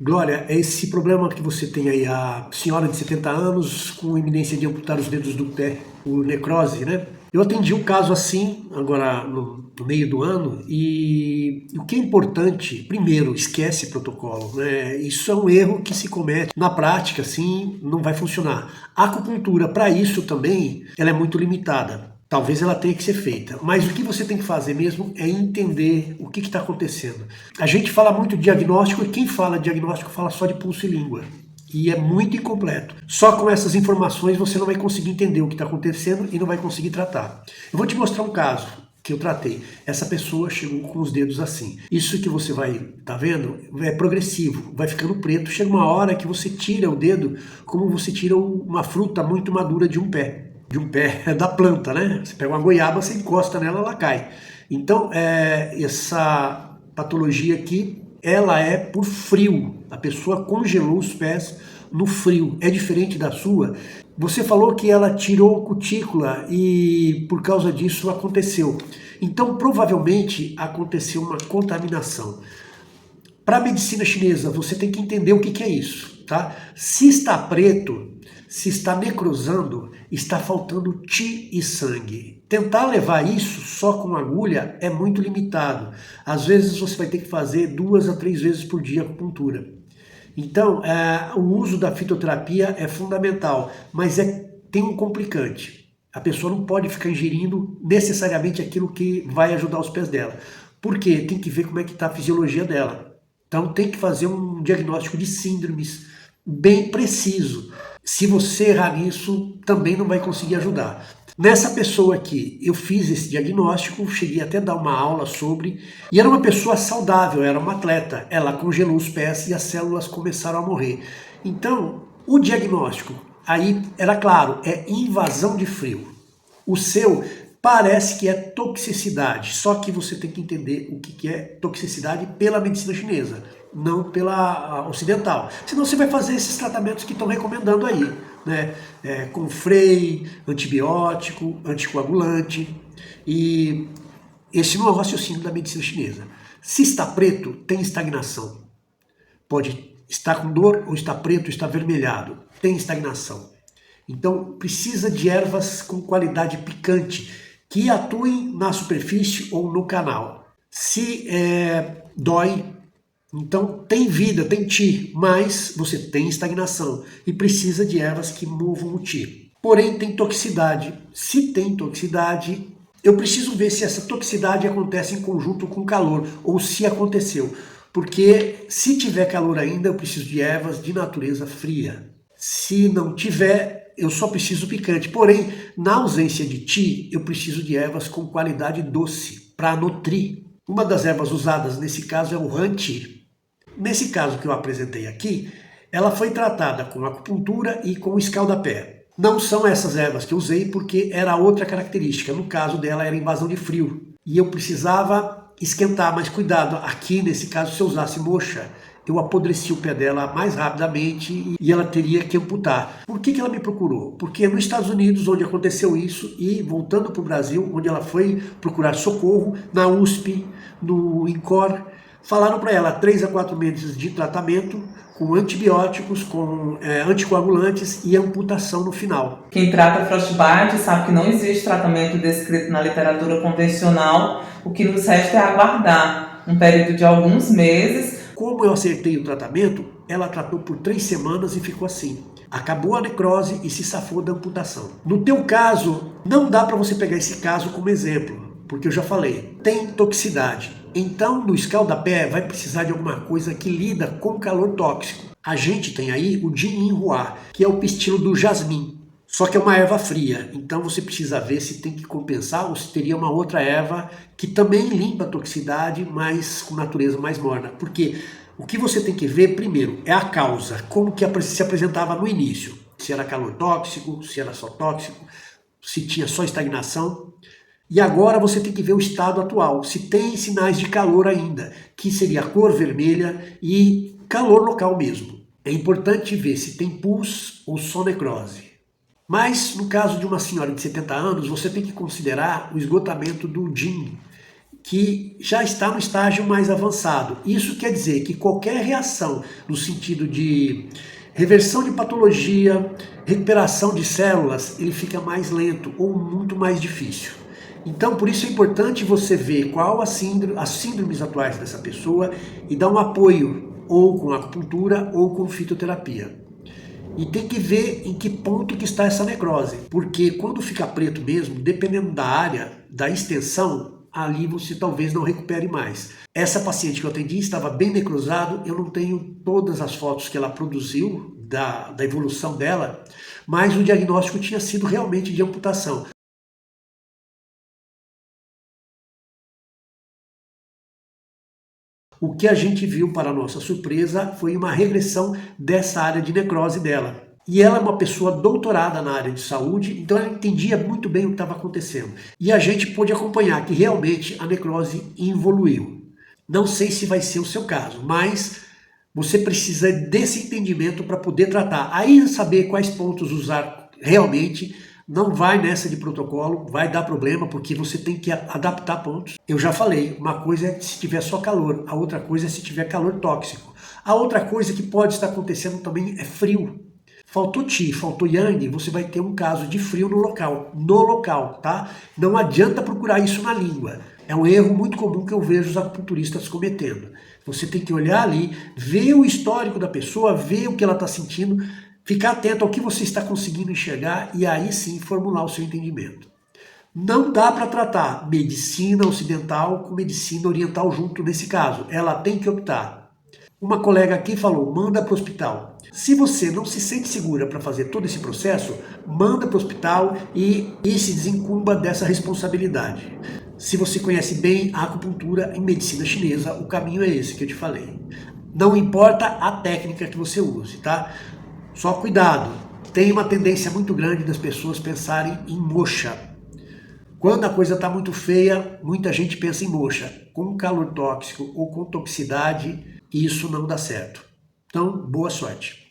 Glória, é esse problema que você tem aí, a senhora de 70 anos com iminência de amputar os dedos do pé, por necrose, né? Eu atendi um caso assim, agora no meio do ano, e o que é importante, primeiro, esquece protocolo, né? Isso é um erro que se comete na prática, assim, não vai funcionar. A acupuntura, para isso também, ela é muito limitada. Talvez ela tenha que ser feita, mas o que você tem que fazer mesmo é entender o que está acontecendo. A gente fala muito de diagnóstico e quem fala de diagnóstico fala só de pulso e língua. E é muito incompleto. Só com essas informações você não vai conseguir entender o que está acontecendo e não vai conseguir tratar. Eu vou te mostrar um caso que eu tratei. Essa pessoa chegou com os dedos assim. Isso que você vai, tá vendo? É progressivo, vai ficando preto. Chega uma hora que você tira o dedo como você tira uma fruta muito madura de um pé da planta, né? Você pega uma goiaba, você encosta nela, ela cai. Então, essa patologia aqui, ela é por frio. A pessoa congelou os pés no frio. É diferente da sua. Você falou que ela tirou cutícula e por causa disso aconteceu. Então, provavelmente aconteceu uma contaminação. Para a medicina chinesa, você tem que entender o que é isso, tá? Se está preto, se está necrosando, está faltando qi e sangue. Tentar levar isso só com agulha é muito limitado. Às vezes você vai ter que fazer 2 a 3 vezes por dia acupuntura. Então, o uso da fitoterapia é fundamental, mas tem um complicante. A pessoa não pode ficar ingerindo necessariamente aquilo que vai ajudar os pés dela. Por quê? Tem que ver como é que está a fisiologia dela. Então tem que fazer um diagnóstico de síndromes bem preciso. Se você errar nisso, também não vai conseguir ajudar. Nessa pessoa aqui, eu fiz esse diagnóstico, cheguei até a dar uma aula sobre, e era uma pessoa saudável, era uma atleta. Ela congelou os pés e as células começaram a morrer. Então, o diagnóstico, aí era claro, é invasão de frio. O seu parece que é toxicidade, só que você tem que entender o que é toxicidade pela medicina chinesa, não pela ocidental. Senão você vai fazer esses tratamentos que estão recomendando aí, né? Com freio, antibiótico, anticoagulante, e esse não é o raciocínio da medicina chinesa. Se está preto, tem estagnação. Pode estar com dor ou está preto, está avermelhado, tem estagnação. Então precisa de ervas com qualidade picante, que atuem na superfície ou no canal. Se dói, então tem vida, tem qi, mas você tem estagnação e precisa de ervas que movam o qi. Porém tem toxicidade. Se tem toxicidade, eu preciso ver se essa toxicidade acontece em conjunto com calor ou se aconteceu. Porque se tiver calor ainda, eu preciso de ervas de natureza fria. Se não tiver, eu só preciso picante. Porém, na ausência de qi, eu preciso de ervas com qualidade doce, para nutrir. Uma das ervas usadas nesse caso é o ranqi. Nesse caso que eu apresentei aqui, ela foi tratada com acupuntura e com escaldapé. Não são essas ervas que eu usei porque era outra característica. No caso dela era invasão de frio. E eu precisava esquentar, mas cuidado, aqui nesse caso se eu usasse moxa, eu apodreci o pé dela mais rapidamente e ela teria que amputar. Por que ela me procurou? Porque nos Estados Unidos, onde aconteceu isso, e voltando para o Brasil, onde ela foi procurar socorro, na USP, no INCOR, falaram para ela 3 a 4 meses de tratamento, com antibióticos, com anticoagulantes e amputação no final. Quem trata frostbite sabe que não existe tratamento descrito na literatura convencional, o que nos resta é aguardar um período de alguns meses. Como eu acertei o tratamento, ela tratou por 3 semanas e ficou assim. Acabou a necrose e se safou da amputação. No teu caso, não dá para você pegar esse caso como exemplo, porque eu já falei, tem toxicidade. Então, no escaldapé vai precisar de alguma coisa que lida com calor tóxico. A gente tem aí o Jininhua, que é o pistilo do jasmim. Só que é uma erva fria, então você precisa ver se tem que compensar ou se teria uma outra erva que também limpa a toxicidade, mas com natureza mais morna. Porque o que você tem que ver primeiro é a causa, como que se apresentava no início. Se era calor tóxico, se era só tóxico, se tinha só estagnação. E agora você tem que ver o estado atual, se tem sinais de calor ainda, que seria a cor vermelha e calor local mesmo. É importante ver se tem pus ou só necrose. Mas, no caso de uma senhora de 70 anos, você tem que considerar o esgotamento do Jin, que já está no estágio mais avançado. Isso quer dizer que qualquer reação no sentido de reversão de patologia, recuperação de células, ele fica mais lento ou muito mais difícil. Então, por isso é importante você ver qual as síndromes atuais dessa pessoa e dar um apoio, ou com acupuntura ou com fitoterapia. E tem que ver em que ponto que está essa necrose, porque quando fica preto mesmo, dependendo da área, da extensão, ali você talvez não recupere mais. Essa paciente que eu atendi estava bem necrosado, eu não tenho todas as fotos que ela produziu da evolução dela, mas o diagnóstico tinha sido realmente de amputação. O que a gente viu, para nossa surpresa, foi uma regressão dessa área de necrose dela. E ela é uma pessoa doutorada na área de saúde, então ela entendia muito bem o que estava acontecendo. E a gente pôde acompanhar que realmente a necrose evoluiu. Não sei se vai ser o seu caso, mas você precisa desse entendimento para poder tratar. Aí saber quais pontos usar realmente. Não vai nessa de protocolo, vai dar problema, porque você tem que adaptar pontos. Eu já falei, uma coisa é se tiver só calor, a outra coisa é se tiver calor tóxico. A outra coisa que pode estar acontecendo também é frio. Faltou Qi, faltou Yang, você vai ter um caso de frio no local, tá? Não adianta procurar isso na língua. É um erro muito comum que eu vejo os acupunturistas cometendo. Você tem que olhar ali, ver o histórico da pessoa, ver o que ela está sentindo, ficar atento ao que você está conseguindo enxergar e aí sim formular o seu entendimento. Não dá para tratar medicina ocidental com medicina oriental junto nesse caso. Ela tem que optar. Uma colega aqui falou, manda para o hospital. Se você não se sente segura para fazer todo esse processo, manda para o hospital e se desencumba dessa responsabilidade. Se você conhece bem a acupuntura em medicina chinesa, o caminho é esse que eu te falei. Não importa a técnica que você use, tá? Só cuidado, tem uma tendência muito grande das pessoas pensarem em moxa. Quando a coisa está muito feia, muita gente pensa em moxa. Com calor tóxico ou com toxicidade, isso não dá certo. Então, boa sorte.